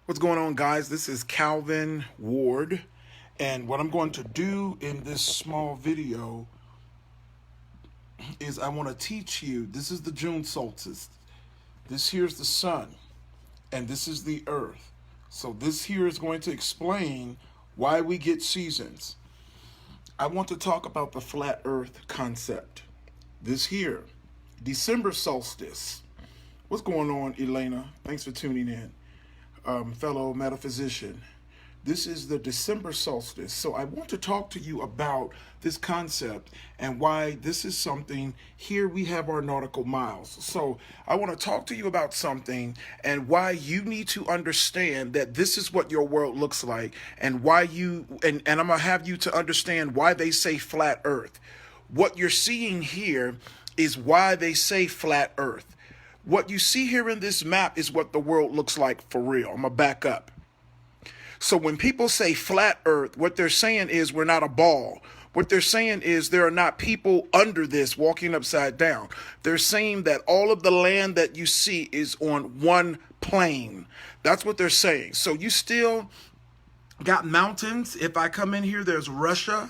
What's going on, guys? This is Calvin Ward, and what I'm going to do in this small video is I want to teach you. This is the June solstice. This here's the sun, and this is the earth. So this here is going to explain why we get seasons. I want to talk about the flat earth concept. This here, December solstice. What's going on, Elena? Thanks for tuning in. Fellow metaphysician. This is the December solstice. So I want to talk to you about this concept and why this is something. Here we have our nautical miles. So I want to talk to you about something and why you need to understand that this is what your world looks like, and why and I'm going to have you to understand why they say flat earth. What you're seeing here is why they say flat earth. What you see here in this map is what the world looks like for real. I'm going to back up. So when people say flat earth, what they're saying is we're not a ball. What they're saying is there are not people under this walking upside down. They're saying that all of the land that you see is on one plane. That's what they're saying. So you still got mountains. If I come in here, there's Russia.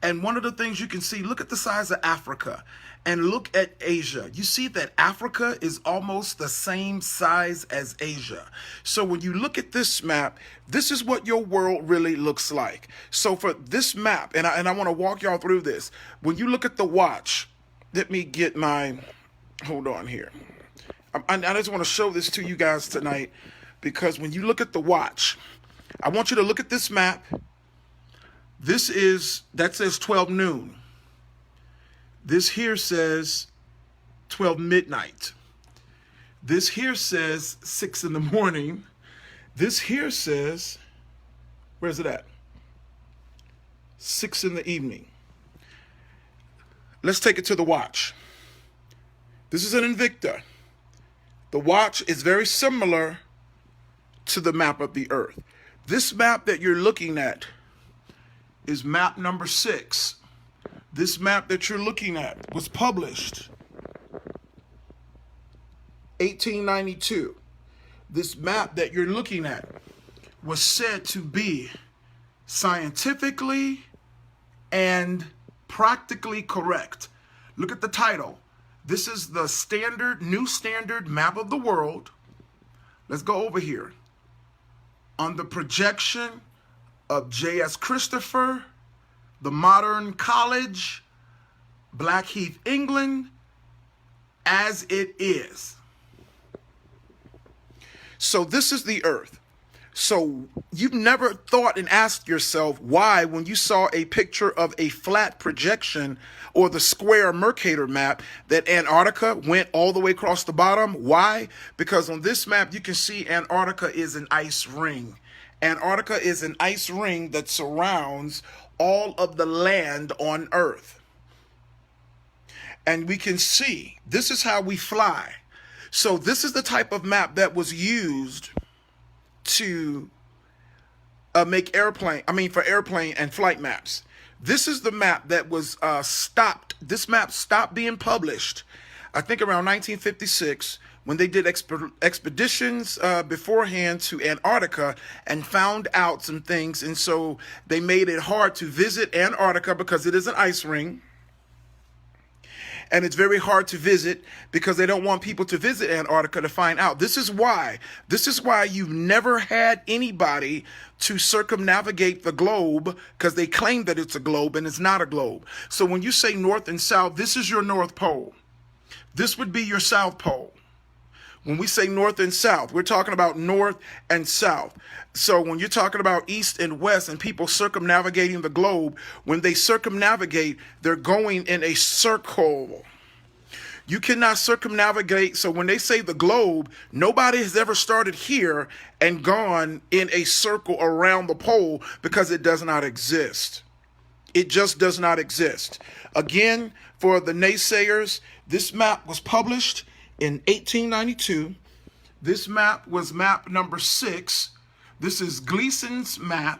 And one of the things you can see, look at the size of Africa and look at Asia. You see that Africa is almost the same size as Asia. So when you look at this map, this is what your world really looks like. So for this map, and I want to walk y'all through this. When you look at the watch, let me get hold on here. I just want to show this to you guys tonight, because when you look at the watch, I want you to look at this map. That says 12 noon. This here says 12 midnight. This here says 6 in the morning. This here says, where's it at? 6 in the evening. Let's take it to the watch. This is an Invicta. The watch is very similar to the map of the earth. This map that you're looking at is map number 6. This map that you're looking at was published 1892. This map that you're looking at was said to be scientifically and practically correct. Look at the title. This is the new standard map of the world. Let's go over here. On the projection of J.S. Christopher, the Modern College, Blackheath, England, as it is. So this is the earth. So you've never thought and asked yourself why, when you saw a picture of a flat projection or the square Mercator map, that Antarctica went all the way across the bottom. Why? Because on this map, you can see Antarctica is an ice ring. Antarctica is an ice ring that surrounds all of the land on Earth. And we can see, this is how we fly. So this is the type of map that was used to make for airplane and flight maps. This is the map that was stopped. This map stopped being published, I think around 1956, when they did expeditions beforehand to Antarctica and found out some things. And so they made it hard to visit Antarctica because it is an ice ring. And it's very hard to visit because they don't want people to visit Antarctica to find out. This is why you've never had anybody to circumnavigate the globe, because they claim that it's a globe and it's not a globe. So when you say north and south, this is your North Pole. This would be your South Pole. When we say north and south, we're talking about north and south. So when you're talking about east and west and people circumnavigating the globe, when they circumnavigate, they're going in a circle. You cannot circumnavigate. So when they say the globe, nobody has ever started here and gone in a circle around the pole, because it does not exist. It just does not exist. Again, for the naysayers, this map was published in 1892. This map was map number 6. This is Gleason's map.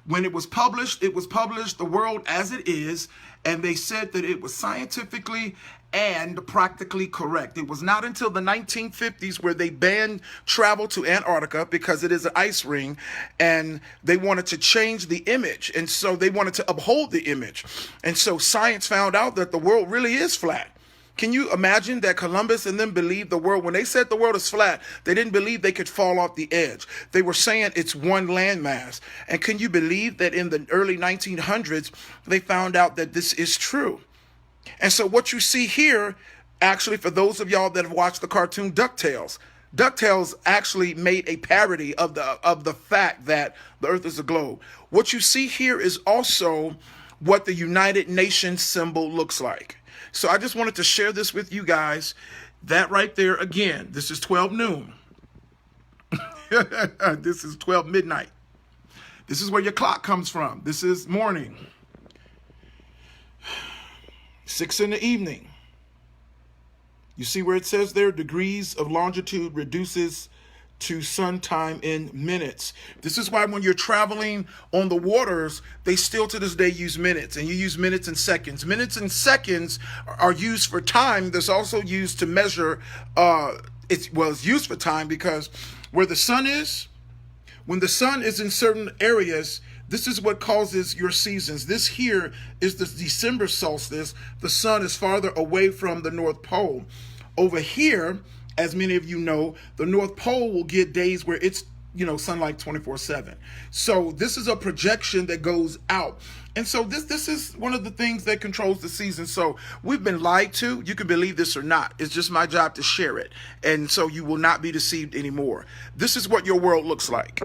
When it was published the world as it is, and they said that it was scientifically and practically correct. It was not until the 1950s where they banned travel to Antarctica because it is an ice ring, and they wanted to change the image, and so they wanted to uphold the image. And so science found out that the world really is flat. Can you imagine that Columbus and them believed the world, when they said the world is flat, they didn't believe they could fall off the edge. They were saying it's one landmass. And can you believe that in the early 1900s, they found out that this is true? And so what you see here, actually, for those of y'all that have watched the cartoon DuckTales, DuckTales actually made a parody of the fact that the earth is a globe. What you see here is also what the United Nations symbol looks like. So I just wanted to share this with you guys. That right there, again, this is 12 noon. This is 12 midnight. This is where your clock comes from. This is morning. 6 in the evening. You see where it says there, degrees of longitude reduces to sun time in minutes. This is why when you're traveling on the waters, they still to this day use minutes, and you use minutes and seconds. Minutes and seconds are used for time. That's also used to measure, it's used for time because where the sun is, when the sun is in certain areas, this is what causes your seasons. This here is the December solstice. The sun is farther away from the North Pole. Over here, as many of you know, the North Pole will get days where it's, sunlight 24/7. So this is a projection that goes out. And so this is one of the things that controls the season. So we've been lied to. You can believe this or not. It's just my job to share it. And so you will not be deceived anymore. This is what your world looks like.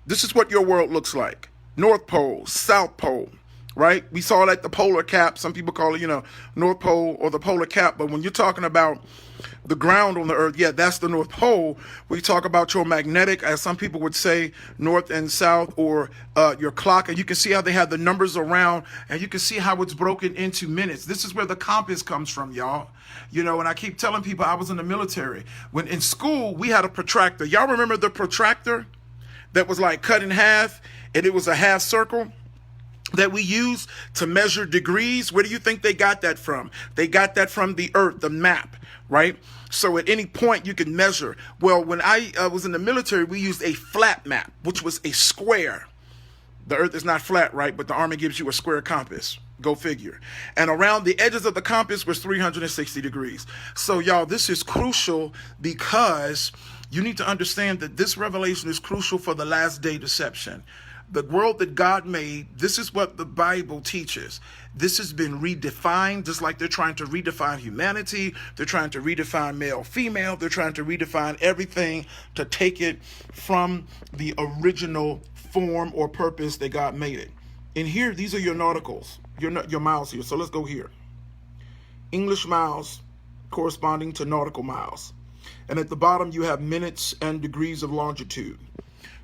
This is what your world looks like. North Pole, South Pole, right? We saw that the polar cap. Some people call it, North Pole or the polar cap. But when you're talking about the ground on the earth, yeah, that's the North Pole. We talk about your magnetic, as some people would say, north and south, or your clock. And you can see how they have the numbers around, and you can see how it's broken into minutes. This is where the compass comes from, y'all. And I keep telling people I was in the military. When in school, we had a protractor. Y'all remember the protractor that was like cut in half, and it was a half circle that we use to measure degrees? Where do you think they got that from? They got that from the earth, the map, right? So at any point you can measure. Well, when I was in the military, we used a flat map, which was a square. The earth is not flat, right? But the Army gives you a square compass. Go figure. And around the edges of the compass was 360 degrees. So y'all, this is crucial because you need to understand that this revelation is crucial for the last day deception. The world that God made, this is what the Bible teaches. This has been redefined, just like they're trying to redefine humanity. They're trying to redefine male, female. They're trying to redefine everything to take it from the original form or purpose that God made it. And here, these are your nauticals, your miles here. So let's go here. English miles corresponding to nautical miles. And at the bottom, you have minutes and degrees of longitude.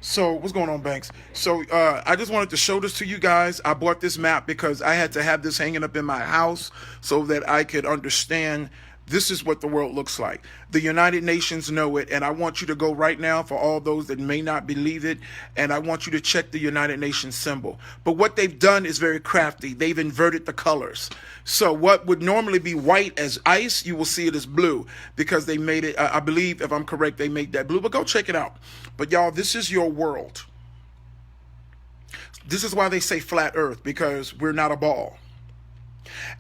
So what's going on, Banks? So I just wanted to show this to you guys. I bought this map because I had to have this hanging up in my house so that I could understand this is what the world looks like. The United Nations know it, and I want you to go right now for all those that may not believe it, and I want you to check the United Nations symbol. But what they've done is very crafty. They've inverted the colors. So what would normally be white as ice, you will see it as blue because they made it, I believe, if I'm correct, they made that blue. But go check it out. But y'all, this is your world. This is why they say flat earth, because we're not a ball.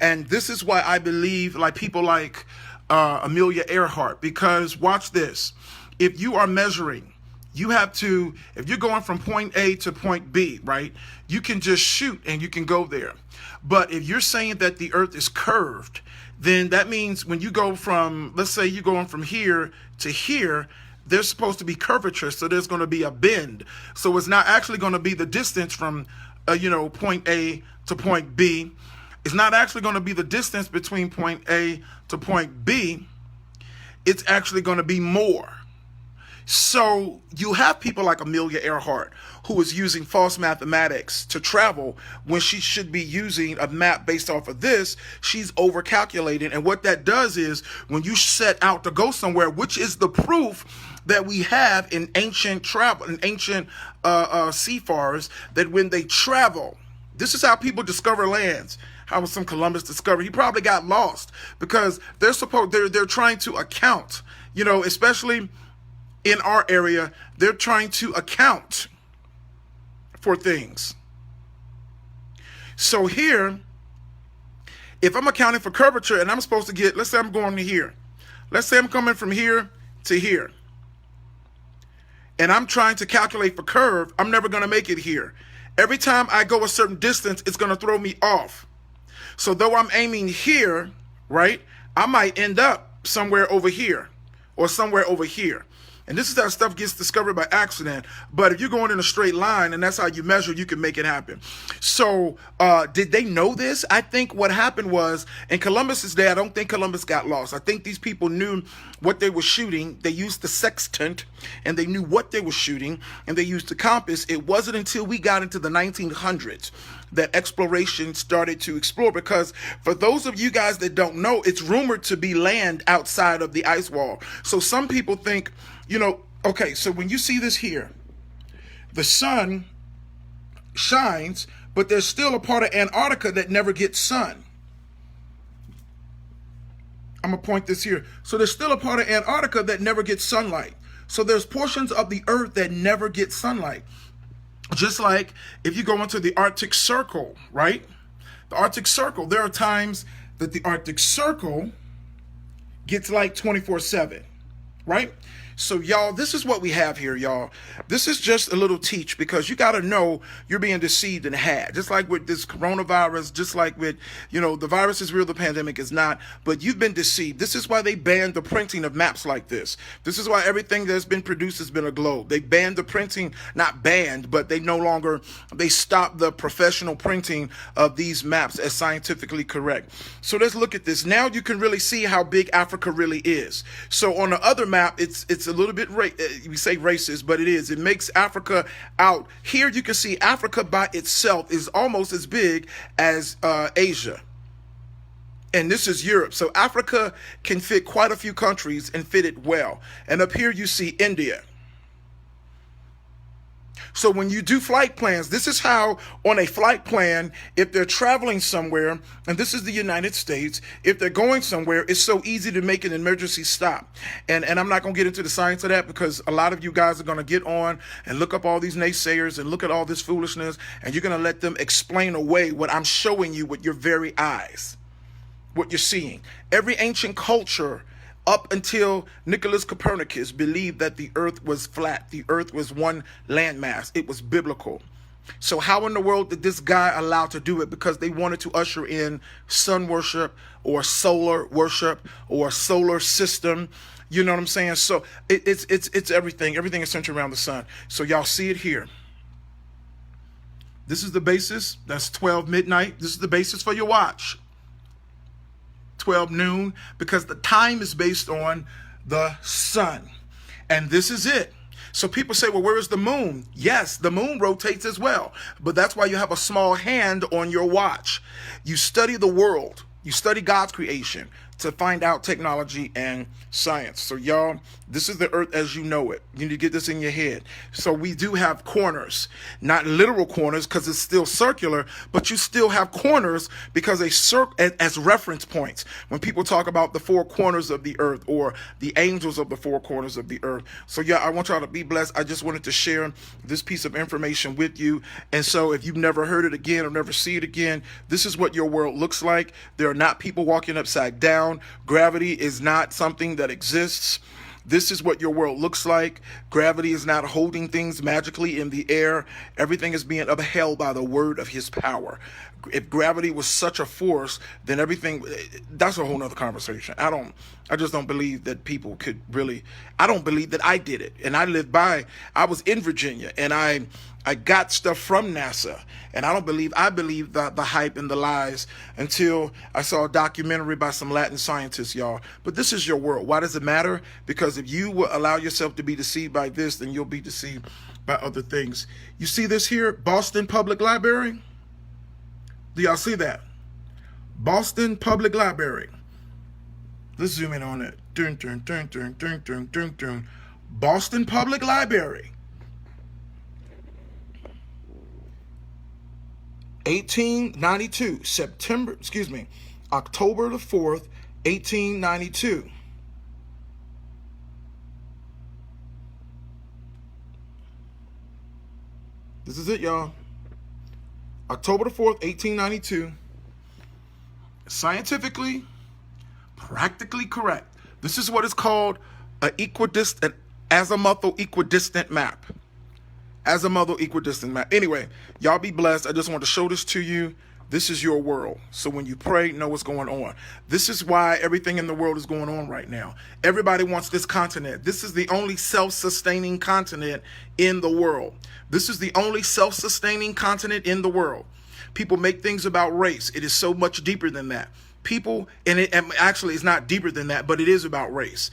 And this is why I believe like people like Amelia Earhart, because watch this. If you are measuring, you have to, if you're going from point A to point B, right, you can just shoot and you can go there. But if you're saying that the earth is curved, then that means when you go from, let's say you're going from here to here, there's supposed to be curvature. So there's going to be a bend. So it's not actually going to be the distance from, point A to point B. It's not actually going to be the distance between point A to point B. It's actually going to be more. So you have people like Amelia Earhart, who is using false mathematics to travel when she should be using a map based off of this. She's overcalculating. And what that does is when you set out to go somewhere, which is the proof that we have in ancient travel, in ancient seafarers, that when they travel, this is how people discover lands. how was some Columbus discovered? He probably got lost because they're trying to account, especially in our area, they're trying to account for things. So here, if I'm accounting for curvature and I'm supposed to get, let's say I'm going to here. Let's say I'm coming from here to here. And I'm trying to calculate for curve, I'm never going to make it here. Every time I go a certain distance, it's going to throw me off. So though I'm aiming here, right, I might end up somewhere over here or somewhere over here. And this is how stuff gets discovered by accident. But if you're going in a straight line and that's how you measure, you can make it happen. So did they know this? I think what happened was in Columbus's day, I don't think Columbus got lost. I think these people knew what they were shooting. They used the sextant and they knew what they were shooting and they used the compass. It wasn't until we got into the 1900s that exploration started to explore, because for those of you guys that don't know, it's rumored to be land outside of the ice wall. So some people think, okay, so when you see this here, the sun shines, but there's still a part of Antarctica that never gets sun. I'm going to point this here. So there's still a part of Antarctica that never gets sunlight. So there's portions of the earth that never get sunlight. Just like if you go into the Arctic Circle, right? The Arctic Circle, there are times that the Arctic Circle gets light 24/7, right? So y'all, this is what we have here, y'all. This is just a little teach, because you got to know you're being deceived and had. Just like with this coronavirus, just like with, the virus is real, the pandemic is not, but you've been deceived. This is why they banned the printing of maps like this. This is why everything that's been produced has been a globe. They banned the printing, not banned, but they stopped the professional printing of these maps as scientifically correct. So let's look at this. Now you can really see how big Africa really is. So on the other map, it's a little bit, we say racist, but it is. It makes Africa out. Here you can see Africa by itself is almost as big as Asia. And this is Europe. So Africa can fit quite a few countries and fit it well. And up here you see India. So when you do flight plans, this is how on a flight plan, if they're traveling somewhere, and this is the United States, if they're going somewhere, it's so easy to make an emergency stop. And I'm not going to get into the science of that, because a lot of you guys are going to get on and look up all these naysayers and look at all this foolishness, and you're going to let them explain away what I'm showing you with your very eyes, what you're seeing. Every ancient culture up until Nicholas Copernicus believed that the earth was flat. The earth was one landmass. It was biblical. So how in the world did this guy allow to do it? Because they wanted to usher in sun worship or solar worship or solar system. You know what I'm saying? So it's everything. Everything is centered around the sun. So y'all see it here. This is the basis. That's 12 midnight. This is the basis for your watch. 12 noon, because the time is based on the sun. And this is it. So people say, well, where is the moon? Yes, the moon rotates as well. But that's why you have a small hand on your watch. You study the world. You study God's creation to find out technology and science. So y'all, this is the earth as you know it. You need to get this in your head. So we do have corners, not literal corners because it's still circular, but you still have corners because they serve as reference points. When people talk about the four corners of the earth or the angels of the four corners of the earth. So yeah, I want y'all to be blessed. I just wanted to share this piece of information with you. And so if you've never heard it again or never see it again, this is what your world looks like. There are not people walking upside down. Gravity is not something that exists. This is what your world looks like. Gravity is not holding things magically in the air. Everything is being upheld by the word of his power. If gravity was such a force, then everything, that's a whole nother conversation. I just don't believe that people could really, I don't believe that I did it. And I was in Virginia and I got stuff from NASA, and I believe the hype and the lies until I saw a documentary by some Latin scientists, y'all. But this is your world. Why does it matter? Because if you will allow yourself to be deceived by this, then you'll be deceived by other things. You see this here, Boston Public Library? Do y'all see that? Boston Public Library. Let's zoom in on it. Dun, dun, dun, dun, dun, dun, dun, dun. Boston Public Library. 1892, October the 4th, 1892. This is it, y'all. October the 4th, 1892. Scientifically, practically correct. This is what is called an azimuthal equidistant map. Azimuthal equidistant map. Anyway, y'all be blessed. I just want to show this to you. This is your world. So when you pray, know what's going on. This is why everything in the world is going on right now. Everybody wants this continent. This is the only self-sustaining continent in the world. This is the only self-sustaining continent in the world. People make things about race. It is so much deeper than that. People, and actually it's not deeper than that, but it is about race.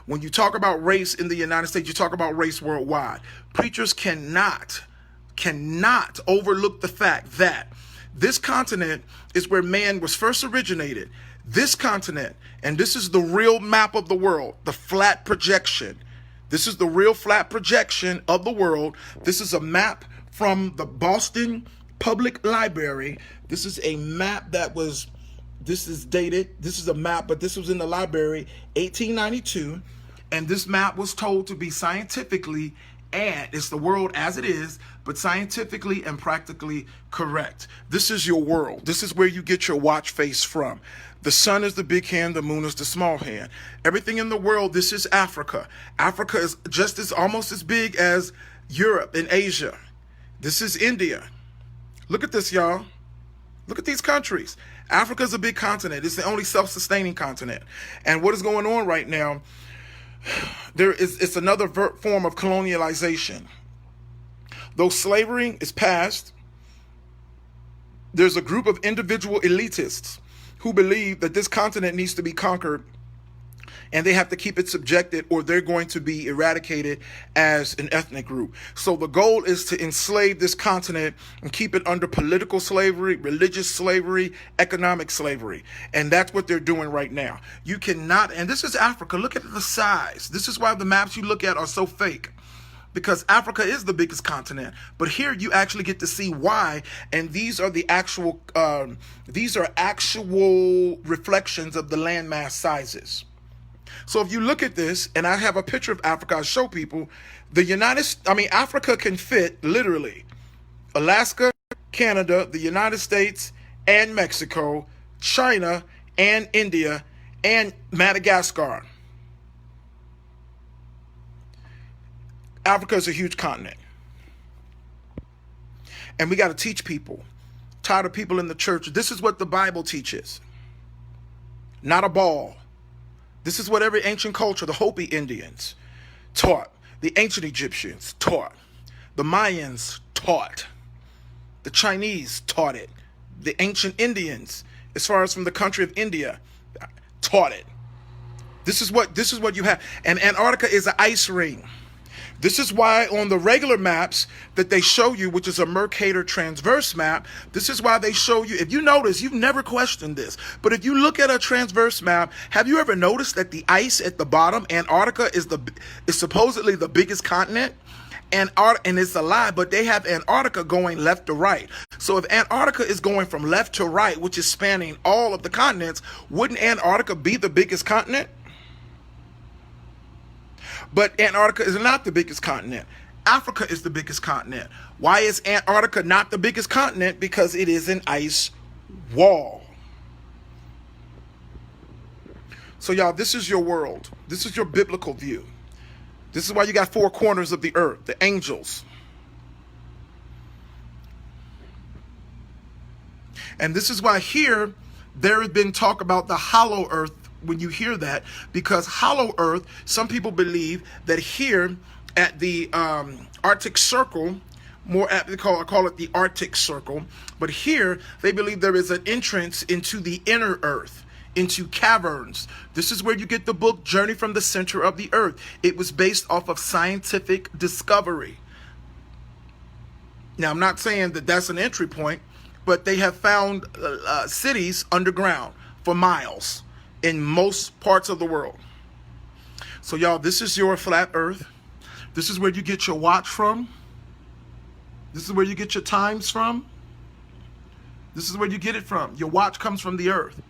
When you talk about race in the United States, you talk about race worldwide. Preachers cannot overlook the fact that this continent is where man was first originated. This continent, and this is the real map of the world, the flat projection. This is the real flat projection of the world. This is a map from the Boston Public Library. This is a map this is dated. This is a map, but this was in the library, 1892. And this map was told to be scientifically, and it's the world as it is, but scientifically and practically correct. This is your world. This is where you get your watch face from. The sun is the big hand, the moon is the small hand. Everything in the world, this is Africa. Africa is almost as big as Europe and Asia. This is India. Look at this, y'all. Look at these countries. Africa is a big continent. It's the only self-sustaining continent. And what is going on right now, it's another form of colonialization. Though slavery is past, there's a group of individual elitists who believe that this continent needs to be conquered and they have to keep it subjected or they're going to be eradicated as an ethnic group. So the goal is to enslave this continent and keep it under political slavery, religious slavery, economic slavery. And that's what they're doing right now. You cannot, and this is Africa. Look at the size. This is why the maps you look at are so fake. Because Africa is the biggest continent, but here you actually get to see why, and these are actual reflections of the landmass sizes. So if you look at this, and I have a picture of Africa, I show people, Africa can fit literally Alaska, Canada, the United States, and Mexico, China, and India, and Madagascar. Africa is a huge continent. And we got to teach people. Tired of people in the church. This is what the Bible teaches. Not a ball. This is what every ancient culture, the Hopi Indians, taught. The ancient Egyptians taught. The Mayans taught. The Chinese taught it. The ancient Indians, as far as from the country of India, taught it. This is what you have. And Antarctica is an ice ring. This is why on the regular maps that they show you, which is a Mercator transverse map, this is why they show you, if you notice, you've never questioned this, but if you look at a transverse map, have you ever noticed that the ice at the bottom, Antarctica is supposedly the biggest continent? And it's a lie, but they have Antarctica going left to right. So if Antarctica is going from left to right, which is spanning all of the continents, wouldn't Antarctica be the biggest continent? But Antarctica is not the biggest continent. Africa is the biggest continent. Why is Antarctica not the biggest continent? Because it is an ice wall. So y'all, this is your world. This is your biblical view. This is why you got four corners of the earth, the angels. And this is why here there has been talk about the hollow earth. When you hear that, because hollow earth, some people believe that here at the Arctic Circle, more aptly call it the Arctic Circle, but here they believe there is an entrance into the inner earth, into caverns. This is where you get the book Journey from the Center of the Earth. It was based off of scientific discovery. Now, I'm not saying that that's an entry point, but they have found cities underground for miles in most parts of the world. So y'all, this is your flat earth. This is where you get your watch from. This is where you get your times from. This is where you get it from. Your watch comes from the earth.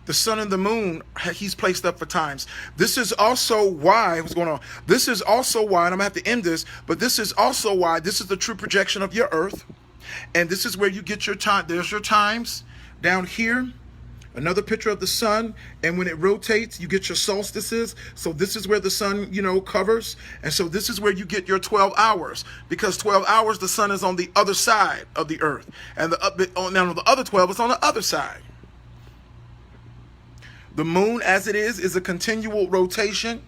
The sun and the moon, he's placed up for times. This is also why, what's going on? This is also why, and I'm going to have to end this, but this is also why this is the true projection of your earth. And this is where you get your time. There's your times down here. Another picture of the sun, and when it rotates, you get your solstices. So this is where the sun, covers. And so this is where you get your 12 hours, because 12 hours, the sun is on the other side of the earth. And the other 12 is on the other side. The moon, as it is a continual rotation.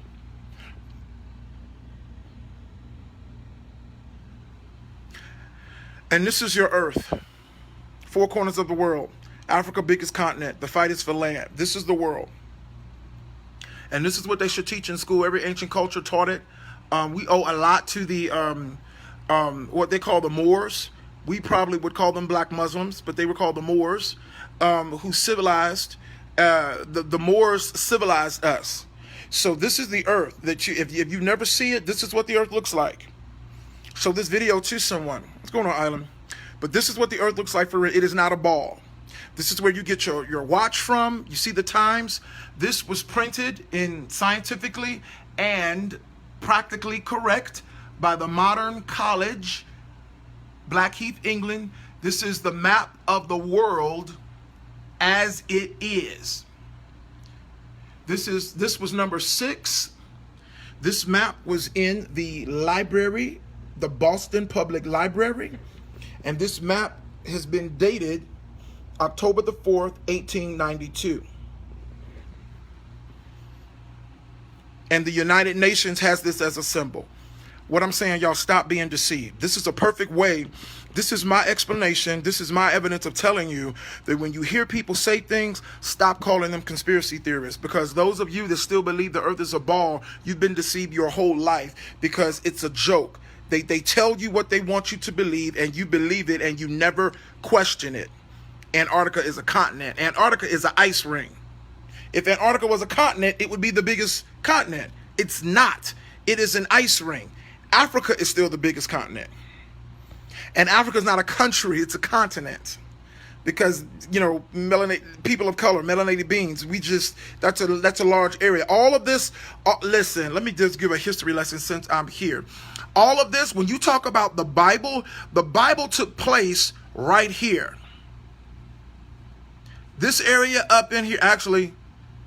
And this is your earth. Four corners of the world. Africa, biggest continent. The fight is for land. This is the world. And this is what they should teach in school. Every ancient culture taught it. We owe a lot to the, what they call the Moors. We probably would call them black Muslims, but they were called the Moors, who civilized, the Moors civilized us. So this is the earth that if you never see it, this is what the earth looks like. Show this video to someone. What's going on, Island? But this is what the earth looks like for it. It is not a ball. This is where you get your watch from. You see the times. This was printed in scientifically and practically correct by the Modern College, Blackheath, England. This is the map of the world as it is. This was number 6. This map was in the library, the Boston Public Library, and this map has been dated October the 4th, 1892. And the United Nations has this as a symbol. What I'm saying, y'all, stop being deceived. This is a perfect way. This is my explanation. This is my evidence of telling you that when you hear people say things, stop calling them conspiracy theorists. Because those of you that still believe the earth is a ball, you've been deceived your whole life because it's a joke. They tell you what they want you to believe, and you believe it, and you never question it. Antarctica is a continent. Antarctica is an ice ring. If Antarctica was a continent, it would be the biggest continent. It's not. It is an ice ring. Africa is still the biggest continent. And Africa is not a country, it's a continent. Because, people of color, melanated beings, that's a large area. All of this, listen, let me just give a history lesson since I'm here. All of this, when you talk about the Bible took place right here. This area up in here, actually,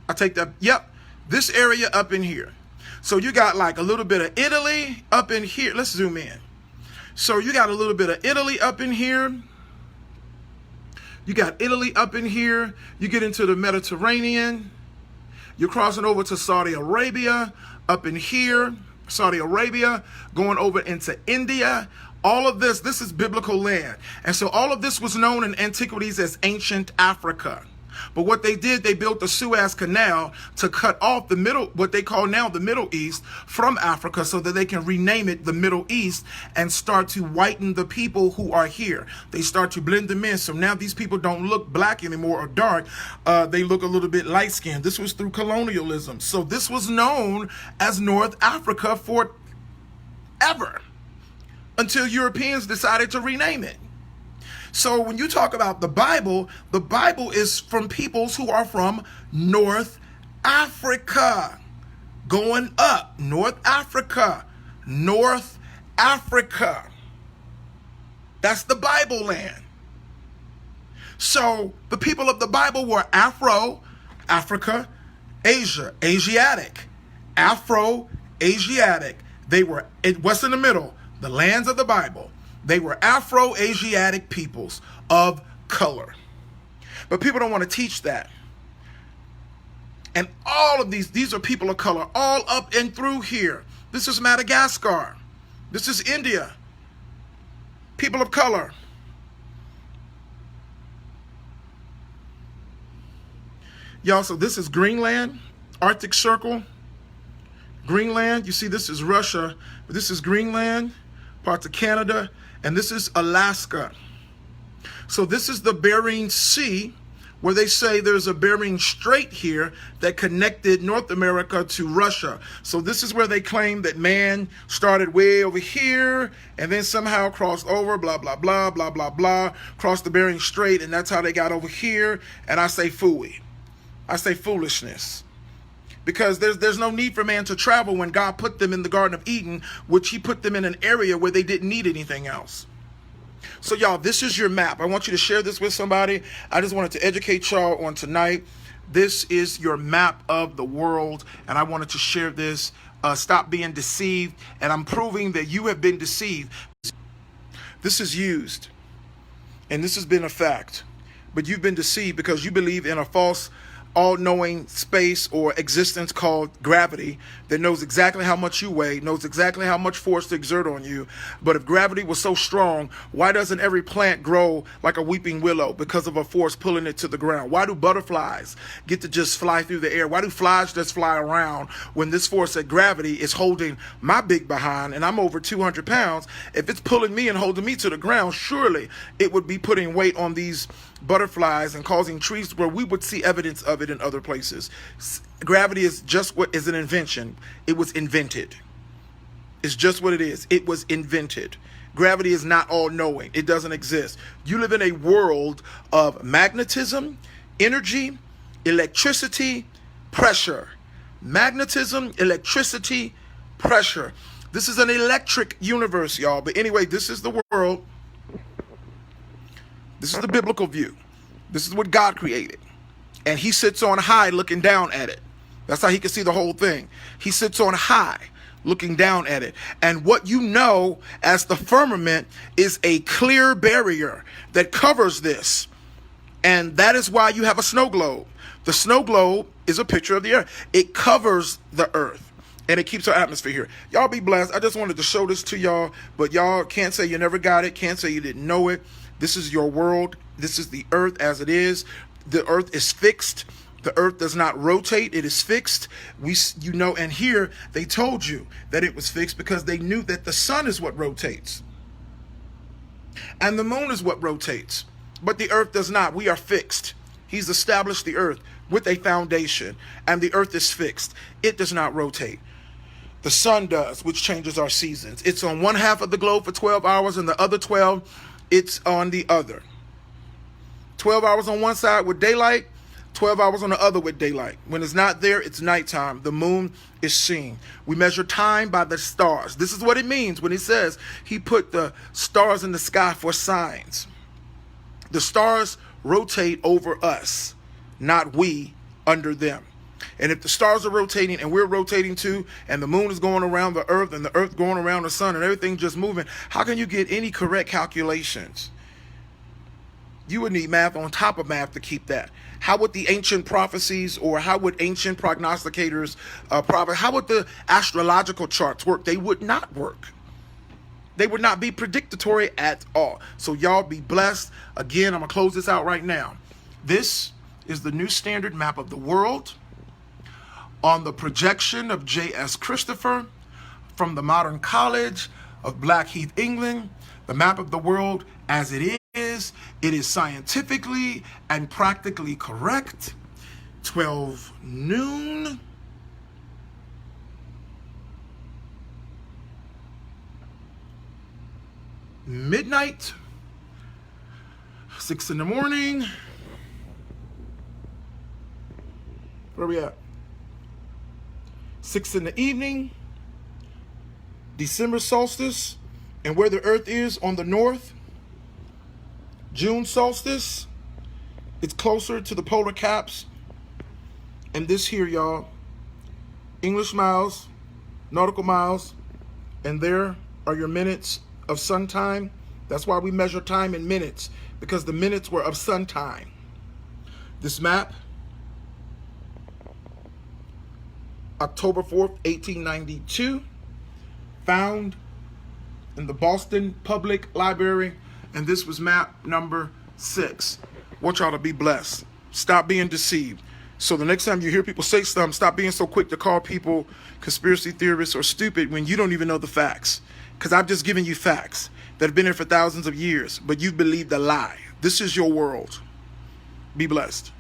I take that, yep, this area up in here. So you got like a little bit of Italy up in here. Let's zoom in. So you got a little bit of Italy up in here. You got Italy up in here. You get into the Mediterranean. You're crossing over to Saudi Arabia up in here. Saudi Arabia, going over into India. All of this is biblical land. And so all of this was known in antiquities as ancient Africa. But what they did, they built the Suez Canal to cut off what they call now the Middle East from Africa, so that they can rename it the Middle East and start to whiten the people who are here. They start to blend them in. So now these people don't look black anymore or dark. They look a little bit light skinned. This was through colonialism. So this was known as North Africa forever, until Europeans decided to rename it. So when you talk about the Bible is from peoples who are from North Africa. Going up, North Africa. North Africa. That's the Bible land. So the people of the Bible were Africa, Asia, Asiatic. Afro-Asiatic. What's in the middle? The lands of the Bible. They were Afro-Asiatic peoples of color. But people don't want to teach that. And all of these are people of color, all up and through here. This is Madagascar. This is India. People of color. Y'all, so this is Greenland, Arctic Circle. Greenland, you see this is Russia, but this is Greenland, parts of Canada, and this is Alaska. So this is the Bering Sea, where they say there's a Bering Strait here that connected North America to Russia. So this is where they claim that man started way over here and then somehow crossed over, blah, blah, blah, blah, blah, blah, crossed the Bering Strait, and that's how they got over here. And I say phooey. I say foolishness. Because there's no need for man to travel when God put them in the Garden of Eden, which he put them in an area where they didn't need anything else. So y'all, this is your map. I want you to share this with somebody. I just wanted to educate y'all on tonight. This is your map of the world, and I wanted to share this. Stop being deceived, and I'm proving that you have been deceived. This is used, and this has been a fact, but you've been deceived because you believe in a false all-knowing space or existence called gravity that knows exactly how much you weigh, knows exactly how much force to exert on you. But if gravity was so strong, why doesn't every plant grow like a weeping willow? Because of a force pulling it to the ground. Why do butterflies get to just fly through the air? Why do flies just fly around when this force of gravity is holding my big behind and I'm over 200 pounds? If it's pulling me and holding me to the ground, surely it would be putting weight on these butterflies and causing trees where we would see evidence of it in other places. Gravity is just what is an invention. It was invented. It's just what it is. It was invented. Gravity is not all-knowing. It doesn't exist. You live in a world of magnetism, energy, electricity, pressure. Magnetism, electricity, pressure. This is an electric universe, y'all. But anyway, this is the world. This is the biblical view. This is what God created. And he sits on high looking down at it. That's how he can see the whole thing. He sits on high looking down at it. And what you know as the firmament is a clear barrier that covers this. And that is why you have a snow globe. The snow globe is a picture of the earth. It covers the earth. And it keeps our atmosphere here. Y'all be blessed. I just wanted to show this to y'all. But y'all can't say you never got it. Can't say you didn't know it. This is your world. This is the earth as it is. The earth is fixed. The earth does not rotate. It is fixed. And here they told you that it was fixed because they knew that the sun is what rotates. And the moon is what rotates. But the earth does not. We are fixed. He's established the earth with a foundation. And the earth is fixed. It does not rotate. The sun does, which changes our seasons. It's on one half of the globe for 12 hours and the other 12 it's on the other. 12 hours on one side with daylight, 12 hours on the other with daylight. When it's not there, it's nighttime. The moon is seen. We measure time by the stars. This is what it means when he says he put the stars in the sky for signs. The stars rotate over us, not we under them. And if the stars are rotating and we're rotating too, and the moon is going around the earth and the earth going around the sun and everything just moving, how can you get any correct calculations? You would need math on top of math to keep that. How would the ancient prophecies or how would ancient prognosticators, how would the astrological charts work? They would not work. They would not be predictory at all. So y'all be blessed. Again, I'm going to close this out right now. This is the new standard map of the world on the projection of J.S. Christopher from the Modern College of Blackheath, England. The map of the world as it is scientifically and practically correct. 12 noon. Midnight. 6 in the morning. Where are we at? 6 in the evening, December solstice, and where the earth is on the north, June solstice, it's closer to the polar caps. And this here, y'all, English miles, nautical miles, and there are your minutes of sun time. That's why we measure time in minutes, because the minutes were of sun time. This map, October 4th, 1892, found in the Boston Public Library, and this was map number 6. Want y'all to be blessed. Stop being deceived. So the next time you hear people say something, stop being so quick to call people conspiracy theorists or stupid when you don't even know the facts. Because I've just given you facts that have been here for thousands of years, but you believed a lie. This is your world. Be blessed.